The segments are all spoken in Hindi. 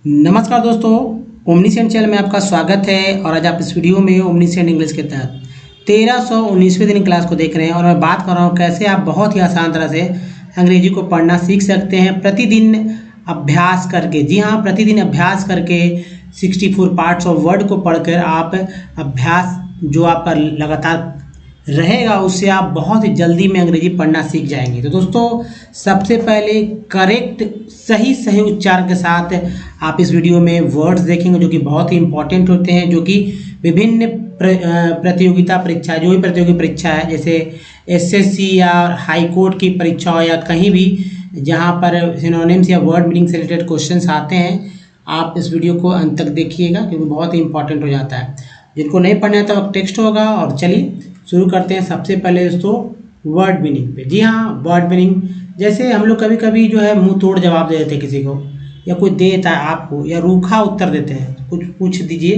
नमस्कार दोस्तों, ओमनीसेंट चैनल में आपका स्वागत है। और आज आप इस वीडियो में ओमनीसेंट इंग्लिश के तहत 1319वें दिन क्लास को देख रहे हैं और मैं बात कर रहा हूँ कैसे आप बहुत ही आसान तरह से अंग्रेजी को पढ़ना सीख सकते हैं प्रतिदिन अभ्यास करके। जी हाँ, प्रतिदिन अभ्यास करके 64 पार्ट्स ऑफ वर्ड को पढ़कर आप अभ्यास जो आप पर लगातार रहेगा उससे आप बहुत ही जल्दी में अंग्रेजी पढ़ना सीख जाएंगे। तो दोस्तों, सबसे पहले करेक्ट सही उच्चारण के साथ आप इस वीडियो में वर्ड्स देखेंगे जो कि बहुत ही इंपॉर्टेंट होते हैं, जो कि विभिन्न प्रतियोगिता परीक्षा, जो भी प्रतियोगी परीक्षा है जैसे एसएससी या हाई कोर्ट की परीक्षा हो या कहीं भी जहां पर सिनोनिम्स या वर्ड मीनिंग से रिलेटेड क्वेश्चंस आते हैं, आप इस वीडियो को अंत तक देखिएगा क्योंकि बहुत ही इंपॉर्टेंट हो जाता है। जिनको नहीं पढ़ना है तो अब टेक्स्ट होगा। और चलिए शुरू करते हैं। सबसे पहले दोस्तों वर्ड मीनिंग पे। जी हाँ, वर्ड मीनिंग जैसे हम लोग कभी कभी जो है मुंह तोड़ जवाब दे देते हैं किसी को, या कोई देता है आपको, या रूखा उत्तर देते हैं, कुछ पूछ दीजिए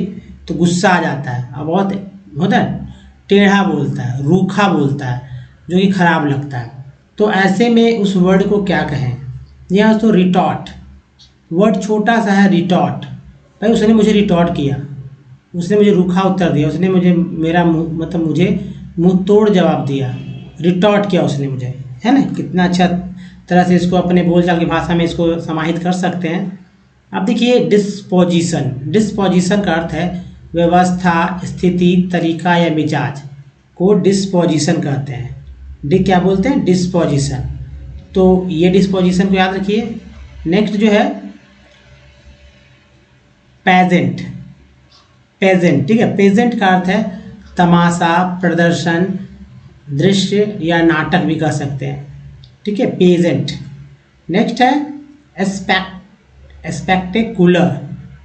तो गुस्सा आ जाता है, अब बहुत होता है, टेढ़ा बोलता है, रूखा बोलता है, जो कि खराब लगता है। तो ऐसे में उस वर्ड को क्या कहें? यहाँ दोस्तों रिटॉर्ट, वर्ड छोटा सा है रिटॉर्ट। भाई उसने मुझे रिटॉर्ट किया, उसने मुझे रूखा उत्तर दिया, उसने मुझे मेरा मुझे मुंह तोड़ जवाब दिया, रिटॉर्ट किया उसने मुझे, है ना। कितना अच्छा तरह से इसको अपने बोलचाल की भाषा में इसको समाहित कर सकते हैं। अब देखिए डिस्पोजिशन, डिस्पोजिशन का अर्थ है व्यवस्था, स्थिति, तरीका या मिजाज को डिस्पोजिशन कहते हैं। क्या बोलते हैं? डिस्पोजिशन। तो ये डिस्पोजिशन को याद रखिए। नेक्स्ट जो है पेजेंट, पेजेंट, ठीक है। पेजेंट का अर्थ है तमाशा, प्रदर्शन, दृश्य या नाटक भी कह सकते हैं, ठीक है, पेजेंट। नेक्स्ट है स्पेक्टेकुलर,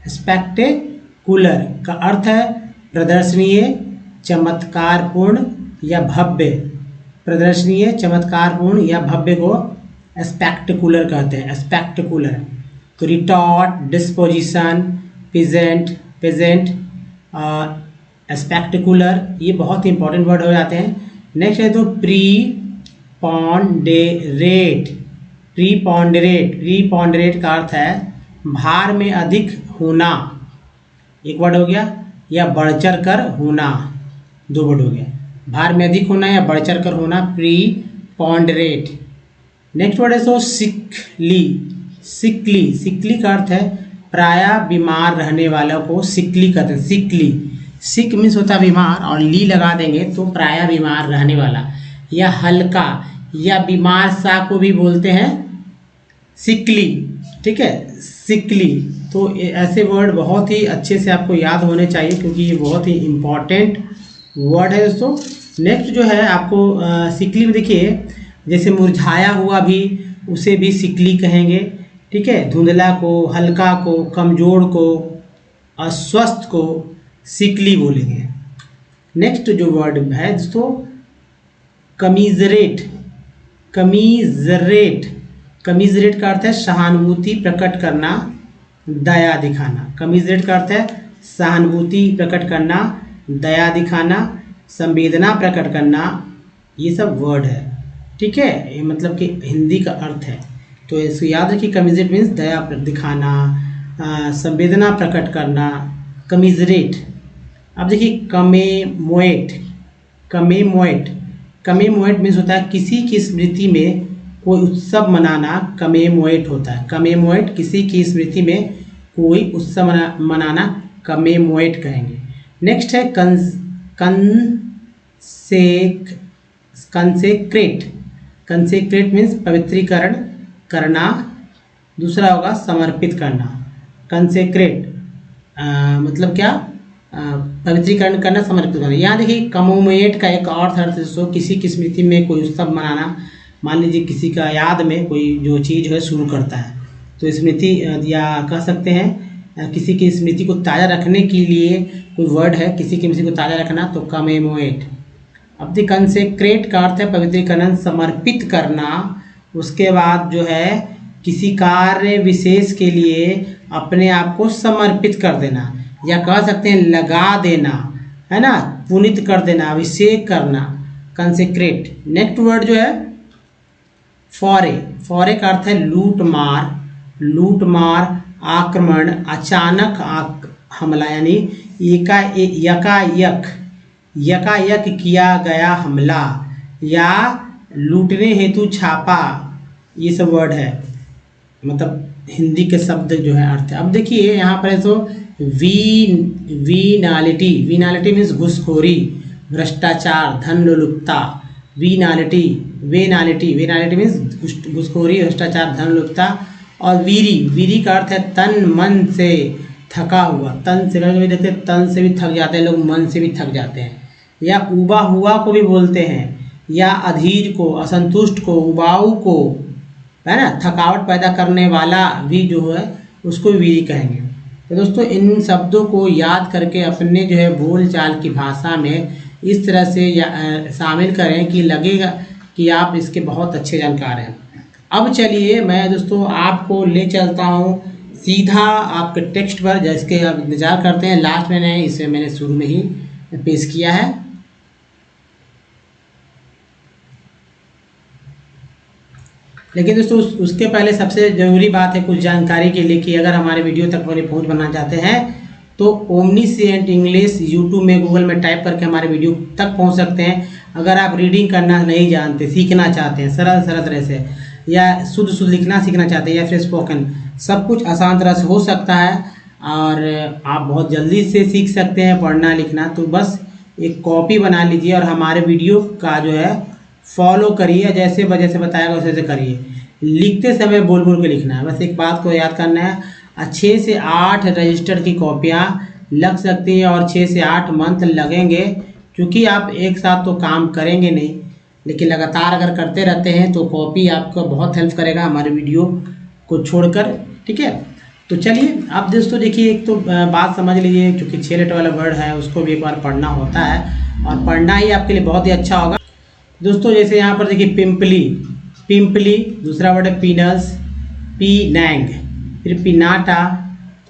स्पेक्टेकुलर का अर्थ है प्रदर्शनीय, चमत्कारपूर्ण या भव्य। प्रदर्शनीय, चमत्कारपूर्ण या भव्य को स्पेक्टेकुलर कहते हैं, स्पेक्टेकुलर। तो retort, disposition, pageant, pageant, spectacular, ये बहुत ही इंपॉर्टेंट वर्ड हो जाते हैं। नेक्स्ट है तो प्रीपॉन्डेरेट, प्रीपॉन्डेरेट, प्रीपॉन्डेरेट का अर्थ है भार में अधिक होना, एक वर्ड हो गया, या बढ़ चढ़ कर होना, दो वर्ड हो गया। भार में अधिक होना या बढ़ चढ़ कर होना, प्रीपॉन्डेरेट। नेक्स्ट वर्ड है सो सिकली, सिकली, सिकली का अर्थ है प्रायः बीमार रहने वालों को सिकली कहते हैं, सिकली। सिक मीन्स होता है बीमार और ली लगा देंगे तो प्रायः बीमार रहने वाला, या हल्का या बीमार सा को भी बोलते हैं सिकली, ठीक है, सिकली। तो ऐसे वर्ड बहुत ही अच्छे से आपको याद होने चाहिए क्योंकि ये बहुत ही इम्पॉर्टेंट वर्ड है दोस्तों। नेक्स्ट जो है आपको सिकली में देखिए, जैसे मुरझाया हुआ भी उसे भी सिकली कहेंगे, ठीक है। धुंधला को, हल्का को, कमजोर को, अस्वस्थ को सिकली बोलेंगे। नेक्स्ट जो वर्ड है दोस्तों कमीजरेट, कमीजरेट, कमीजरेट का अर्थ है सहानुभूति प्रकट करना, दया दिखाना। कमीजरेट का अर्थ है सहानुभूति प्रकट करना, दया दिखाना, संवेदना प्रकट करना, ये सब वर्ड है, ठीक है। ये मतलब कि हिंदी का अर्थ है। तो इसको याद रखिए, कमीजरेट मीन्स दया दिखाना, संवेदना प्रकट करना, कमीजरेट। अब देखिए कमेमोएट, कमेमोएट, कमेमोएट मीन्स होता है किसी की स्मृति में कोई उत्सव मनाना, कमेमोएट होता है। कमेमोएट, किसी की स्मृति में कोई उत्सव मनाना, कमेमोएट कहेंगे। नेक्स्ट है कंसेक्रेट, कंसेक्रेट मीन्स पवित्रीकरण करना, दूसरा होगा समर्पित करना। कंसेक्रेट मतलब क्या? पवित्रीकरण करना, समर्पित करना। यहाँ देखिए कमोमेट का एक और अर्थ है किसी की स्मृति में कोई उत्सव मनाना। मान लीजिए किसी का याद में कोई जो चीज़ है शुरू करता है तो स्मृति, या कह सकते हैं किसी की स्मृति को ताज़ा रखने के लिए कोई वर्ड है, किसी की स्मृति को ताज़ा रखना, तो कमेमोएट। अब दी कंसेक्रेट का अर्थ है पवित्रीकरण, समर्पित करना। उसके बाद जो है किसी कार्य विशेष के लिए अपने आप को समर्पित कर देना, या कह सकते हैं लगा देना, है ना, पुनित कर देना, अभिषेक करना, कंसेक्रेट। नेक्स्ट वर्ड जो है फॉरे, फॉरे का अर्थ है लूट मार, लूट मार, आक्रमण, अचानक हमला यानी यकायक किया गया हमला या लूटने हेतु छापा, ये सब वर्ड है, मतलब हिंदी के शब्द जो है अर्थ है। अब देखिए यहाँ पर है तो वीनालिटी मीन्स घूसखोरी, भ्रष्टाचार, धन लोलुपता। वेनालिटी मीन्स घूसखोरी, भ्रष्टाचार, धन लोलुपता। और वीरी का अर्थ है तन मन से थका हुआ, तन से कभी देखते हैं तन से भी थक जाते हैं लोग, मन से भी थक जाते हैं। या उबा हुआ को भी बोलते हैं, या अधीर को, असंतुष्ट को, उबाऊ को, है ना, थकावट पैदा करने वाला भी जो है उसको वीरी कहेंगे। तो दोस्तों इन शब्दों को याद करके अपने जो है बोलचाल की भाषा में इस तरह से शामिल करें कि लगेगा कि आप इसके बहुत अच्छे जानकार हैं। अब चलिए मैं दोस्तों आपको ले चलता हूँ सीधा आपके टेक्स्ट पर, जिसके आप इंतज़ार करते हैं। लास्ट में इसे मैंने शुरू में ही पेश किया है। लेकिन दोस्तों उसके पहले सबसे ज़रूरी बात है कुछ जानकारी के लिए कि अगर हमारे वीडियो तक पहुँच बनाना चाहते हैं तो ओमनीसेंट इंग्लिश यूट्यूब में गूगल में टाइप करके हमारे वीडियो तक पहुँच सकते हैं। अगर आप रीडिंग करना नहीं जानते, सीखना चाहते हैं सरल तरह से, या शुद्ध लिखना सीखना चाहते हैं, या फिर स्पोकन, सब कुछ आसान तरह से हो सकता है और आप बहुत जल्दी से सीख सकते हैं पढ़ना लिखना। तो बस एक कॉपी बना लीजिए और हमारे वीडियो का जो है फॉलो करिए, जैसे बताया वैसे वैसे करिए। लिखते समय बोल बोल के लिखना है। बस एक बात को याद करना है, 6 से 8 रजिस्टर की कॉपियाँ लग सकती हैं और 6 से 8 मंथ लगेंगे, क्योंकि आप एक साथ तो काम करेंगे नहीं, लेकिन लगातार अगर करते रहते हैं तो कॉपी आपको बहुत हेल्प करेगा हमारे वीडियो को छोड़कर। ठीक है, तो चलिए अब दोस्तों देखिए, एक तो बात समझ लीजिए, क्योंकि 6 लेटर वाला वर्ड है उसको भी एक बार पढ़ना होता है और पढ़ना ही आपके लिए बहुत ही अच्छा होगा। दोस्तों जैसे यहाँ पर देखिए पिंपली, दूसरा वर्ड है पीनस, पीनैंग, फिर पिनाटा,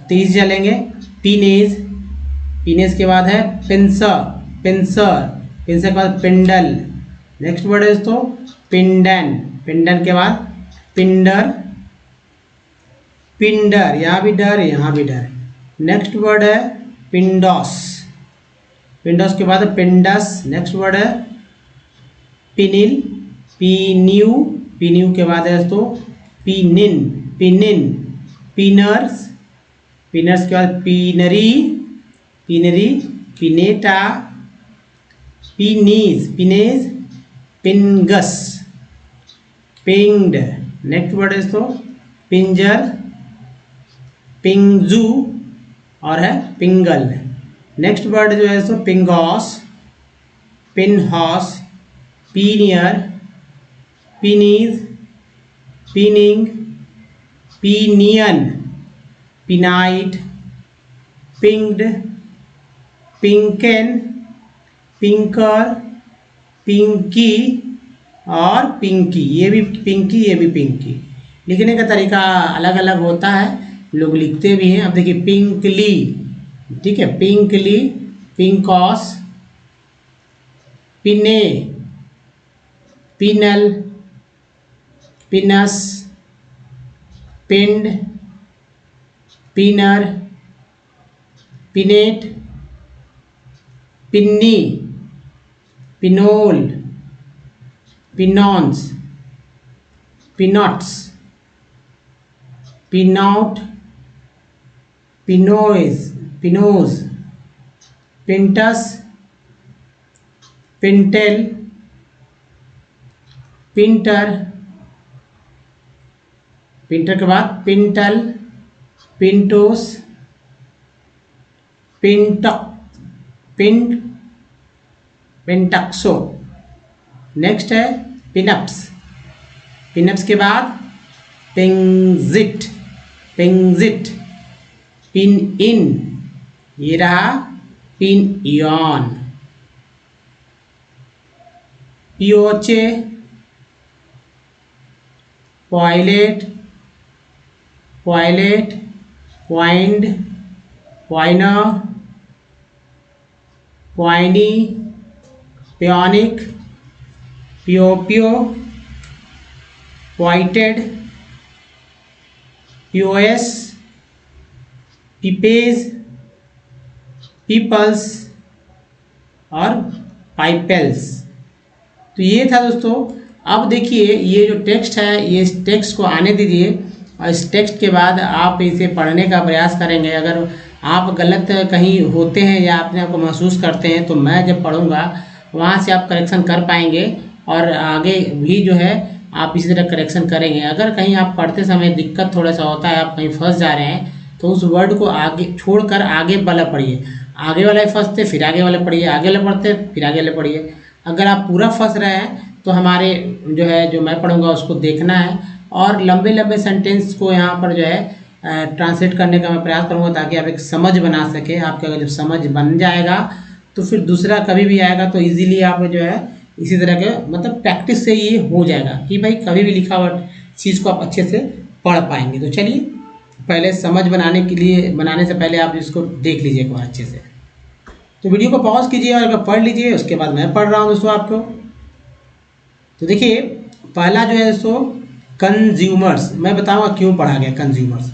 30 चलेंगे, पीनेज के बाद है पिंसर के बाद पिंडल। नेक्स्ट वर्ड है दोस्तों पिंडन के बाद पिंडर, यहाँ भी डर। नेक्स्ट वर्ड है पिंडोस के बाद है पिंडस। नेक्स्ट वर्ड है पीन्यू के बाद है दोस्तों पिनिन, पीनर्स के बाद पीनरी, पिनेटा, पिनेज, पिंगस, पिंग्ड। नेक्स्ट वर्ड है दोस्तों पिंजर, पिंगजू और है पिंगल। नेक्स्ट वर्ड जो है दोस्तों pingos, pinholes, pinier, pinies, pinning, pinion, pinite, pinged, pinken, pinker, pinky और पिंकी। ये भी पिंकी। लिखने का तरीका अलग अलग होता है, लोग लिखते भी हैं। अब देखिए पिंकली, ठीक है, पिंकली, पिंकॉस, पिने, पिनल, पिनस, पिंड, पिनर, पिनेट, पिन्नी, पिनोल, पिनॉन्स, पिनॉट्स, पिनॉट, पिनोज, पिंटस, पिंटेल, पिंटर के बाद पिंटल, पिंटोस, पिंटक्सो। नेक्स्ट है पिनअप्स के बाद पिंजिट, पिन इन, ये रहा pinion, pioche, piolet, poind, poiner, poinie, pionic, piopio, pointed, POS, pipage, peoples और पाइपल्स। तो ये था दोस्तों। अब देखिए ये जो टेक्स्ट है, ये इस टेक्स्ट को आने दीजिए और इस टेक्स्ट के बाद आप इसे पढ़ने का प्रयास करेंगे। अगर आप गलत कहीं होते हैं या अपने आप को महसूस करते हैं तो मैं जब पढ़ूंगा वहाँ से आप करेक्शन कर पाएंगे और आगे भी जो है आप इसी तरह करेक्शन करेंगे। अगर कहीं आप पढ़ते समय दिक्कत थोड़ा सा होता है, आप कहीं फंस जा रहे हैं, तो उस वर्ड को आगे छोड़कर आगे वाला पढ़िए। आगे वाला फंसते फिर आगे वाले पढ़िए, आगे वाले पढ़ते फिर आगे वाले पढ़िए। अगर आप पूरा फंस रहे हैं तो हमारे जो है जो मैं पढ़ूंगा उसको देखना है और लंबे लंबे सेंटेंस को यहाँ पर जो है ट्रांसलेट करने का मैं प्रयास करूँगा ताकि आप एक समझ बना सके। आपका अगर जब समझ बन जाएगा तो फिर दूसरा कभी भी आएगा तो इजीली आप जो है इसी तरह के मतलब प्रैक्टिस से ये हो जाएगा कि भाई कभी भी लिखा हुआ चीज़ को आप अच्छे से पढ़ पाएंगे। तो चलिए पहले समझ बनाने से पहले आप इसको देख लीजिए एक बार अच्छे से। तो वीडियो को पॉज कीजिए और अगर पढ़ लीजिए, उसके बाद मैं पढ़ रहा हूँ दोस्तों आपको। तो देखिए पहला जो है दोस्तों कंज्यूमर्स, मैं बताऊंगा क्यों पढ़ा गया कंज्यूमर्स,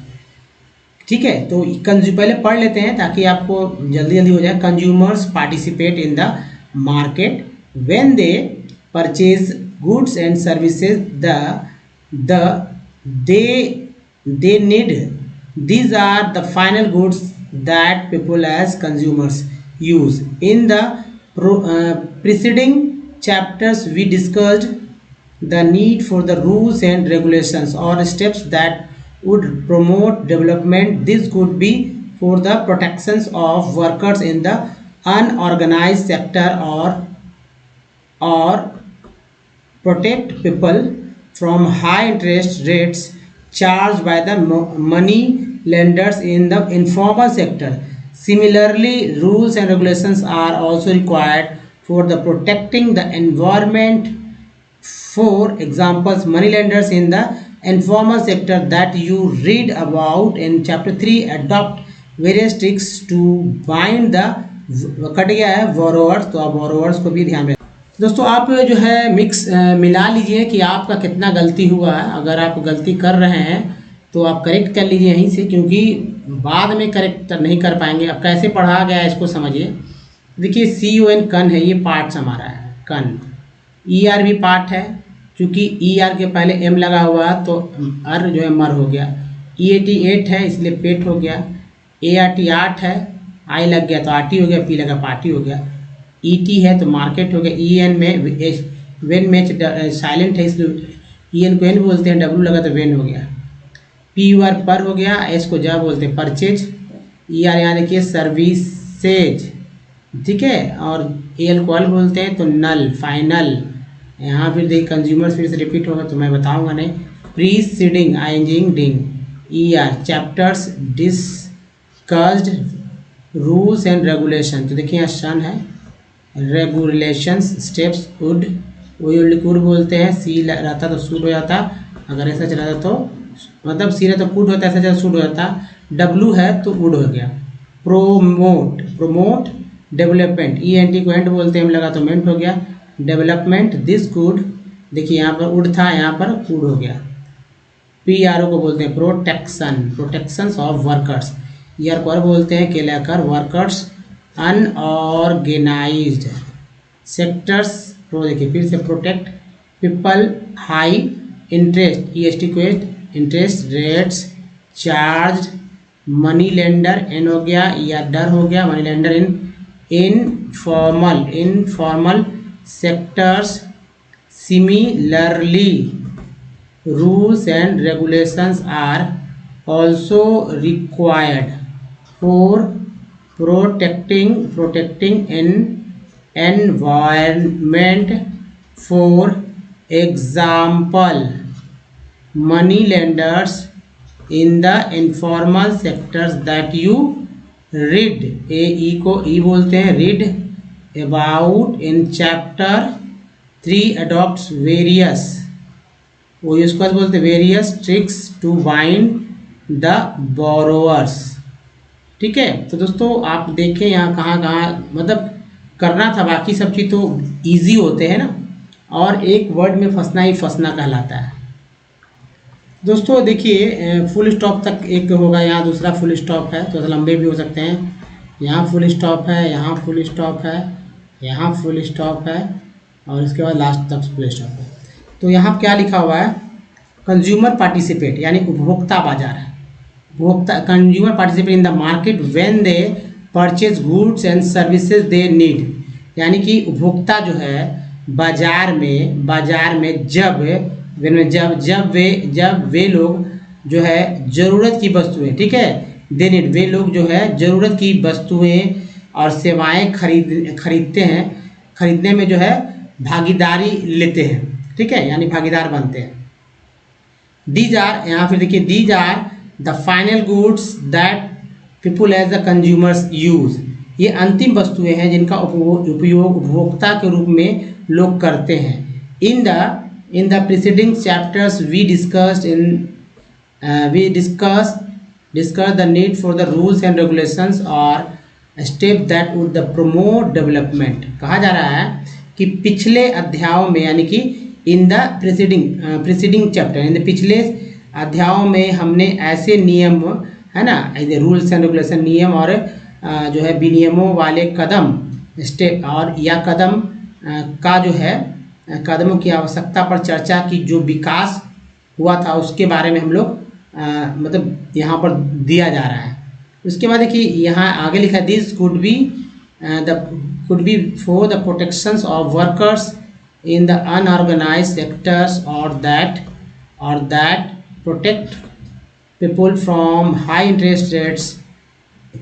ठीक है। तो पहले पढ़ लेते हैं ताकि आपको जल्दी जल्दी हो जाए। Consumers participate in the market when they purchase goods and services they need. These are the final goods that people as consumers use. In the preceding chapters we discussed the need for the rules and regulations or steps that would promote development. This could be for the protections of workers in the unorganized sector or protect people from high interest rates charged by the money lenders in the informal sector. Similarly, rules and regulations are also required for the protecting the environment. For examples, money lenders in the informal sector that you read about in chapter 3 adopt various tricks to bind the cut गया है borrowers, तो आप borrowers को भी ध्यान में दोस्तों आप जो है मिला लीजिए कि आपका कितना गलती हुआ है। अगर आप गलती कर रहे हैं तो आप करेक्ट कर लीजिए यहीं से, क्योंकि बाद में करेक्ट नहीं कर पाएंगे। अब कैसे पढ़ा गया है इसको समझिए। देखिए CON कन है, ये पार्ट्स हमारा है कन। ER भी पार्ट है, क्योंकि ER के पहले M लगा हुआ है तो R जो है मर हो गया। EAT 8 है इसलिए पेट हो गया। ART 8 है, I लग गया तो आरटी हो गया, P लगा पार्टी हो गया। ET है तो मार्केट हो गया। EN में वेन मैच साइलेंट है इसलिए EN को N बोलते हैं, W लगा तो वेन हो गया। PUR पर हो गया, S को जा बोलते हैं परचेज। ER यहाँ देखिए सर्विसेज, ठीक है। और AL को अल बोलते हैं तो नल फाइनल। यहाँ फिर देखिए कंज्यूमर्स फिर से रिपीट होगा तो मैं बताऊँगा नहीं। Preceding ING ER chapters discussed rules and regulation, तो देखिए यहाँ सन है। रेगुलेशंस स्टेप्स वुड बोलते हैं। सी रहता तो सूट हो जाता, अगर ऐसा चला था तो मतलब सी रहता तो कूड होता, ऐसा चला सूट हो जाता। W है तो वुड हो गया। प्रोमोट डेवलपमेंट, ENT को एंड बोलते हैं, लगा तो मेंट हो गया। डेवलपमेंट दिस गुड, देखिए यहाँ पर वुड था यहाँ पर कूड हो गया। PRO को बोलते हैं प्रोटेक्शंस ऑफ वर्कर्स। ER को बोलते हैं केलाकर वर्कर्स अनऑर्गेनाइज्ड सेक्टर्स। देखिए फिर से protect people high interest, EST को interest rates charge. Money lender N हो गया, ER डर हो गया। Money lender informal sectors. Similarly rules and regulations are also required for protecting an environment. For example, money lenders in the informal sectors that you read, E को E बोलते हैं, read about in chapter 3 adopts various, वो इसको बोलते हैं various tricks to bind the borrowers, ठीक है। तो दोस्तों आप देखें यहाँ कहाँ कहाँ मतलब करना था, बाकी सब चीज़ तो इजी होते हैं ना, और एक वर्ड में फंसना ही फंसना कहलाता है। दोस्तों देखिए फुल स्टॉप तक एक होगा, यहाँ दूसरा फुल स्टॉप है, तो लंबे भी हो सकते हैं। यहाँ फुल स्टॉप है, यहाँ फुल स्टॉप है, यहाँ फुल स्टॉप है, और इसके बाद लास्ट तक फुल स्टॉप है। तो यहाँ क्या लिखा हुआ है, कंज्यूमर पार्टिसिपेट, यानी उपभोक्ता बाजार है। उपभोक्ता consumer participate in the market when they purchase goods and services they need, यानी कि उपभोक्ता जो है बाजार में जब वे लोग जो है ज़रूरत की वस्तुएं, ठीक है, दे नीड, वे लोग जो है ज़रूरत की वस्तुएं और सेवाएं खरीदते हैं, खरीदने में जो है भागीदारी लेते हैं, ठीक है, यानी भागीदार बनते हैं। दीज आर, यहाँ फिर देखिए, these are the final goods that people as the consumers use, ये अंतिम वस्तुएं हैं जिनका उपयोग उपभोक्ता के रूप में लोग करते हैं। In the preceding chapters we discussed the need for the rules and regulations or step that would promote development। कहा जा रहा है कि पिछले अध्यायों में, यानी कि in the preceding chapter, in the पिछले अध्यायों में हमने ऐसे नियम, है ना, रूल्स एंड रेगुलेशन, नियम और जो है विनियमों वाले कदम, स्टेप और या कदम का जो है कदमों की आवश्यकता पर चर्चा की, जो विकास हुआ था उसके बारे में हम लोग मतलब यहाँ पर दिया जा रहा है। उसके बाद देखिए यहाँ आगे लिखा है, this could be for the protections of workers in the unorganised sectors और that protect people from high interest rates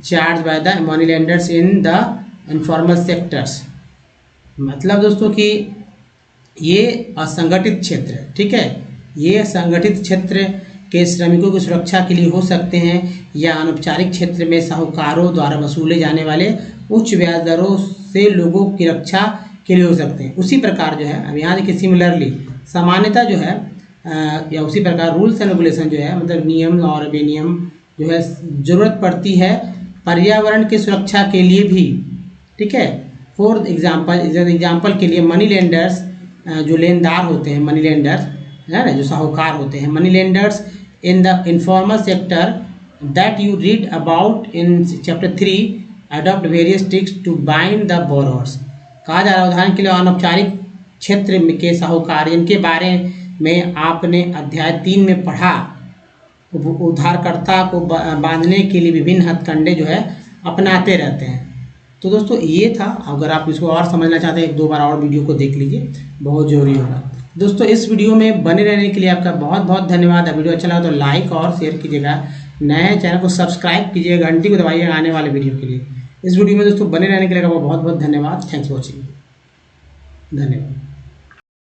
charge by the money lenders in the informal sectors. मतलब दोस्तों कि ये असंगठित क्षेत्र, ठीक है, ये असंगठित क्षेत्र के श्रमिकों की सुरक्षा के लिए हो सकते हैं, या अनौपचारिक क्षेत्र में साहूकारों द्वारा वसूले जाने वाले उच्च ब्याज दरों से लोगों की रक्षा के लिए हो सकते हैं। उसी प्रकार जो है, अब यहाँ देखिए, सिमिलरली, सामान्यता जो है या उसी प्रकार रूल्स एंड रेगुलेशन जो है, मतलब नियम और विनियम जो है ज़रूरत पड़ती है पर्यावरण की सुरक्षा के लिए भी, ठीक है। फॉर एग्जाम्पल के लिए मनी लेंडर्स, जो लेनदार होते हैं, मनी लेंडर्स है ना, जो साहूकार होते हैं, money lenders in the informal sector that you read about in chapter 3 adopt various tricks to bind the borrowers. कहा जा रहा है उदाहरण के लिए अनौपचारिक क्षेत्र के साहूकार, इनके बारे में आपने अध्याय 3 में पढ़ा, उधारकर्ता को बांधने के लिए विभिन्न हथकंडे जो है अपनाते रहते हैं। तो दोस्तों ये था, अगर आप इसको और समझना चाहते हैं, एक दो बार और वीडियो को देख लीजिए, बहुत ज़रूरी होगा। दोस्तों इस वीडियो में बने रहने के लिए आपका बहुत बहुत धन्यवाद। वीडियो अच्छा लगा तो लाइक और शेयर कीजिएगा, नए चैनल को सब्सक्राइब कीजिएगा, घंटी को दबाइएगा आने वाले वीडियो के लिए। इस वीडियो में दोस्तों बने रहने के लिए बहुत बहुत धन्यवाद। थैंक्स फॉर वॉचिंग, धन्यवाद।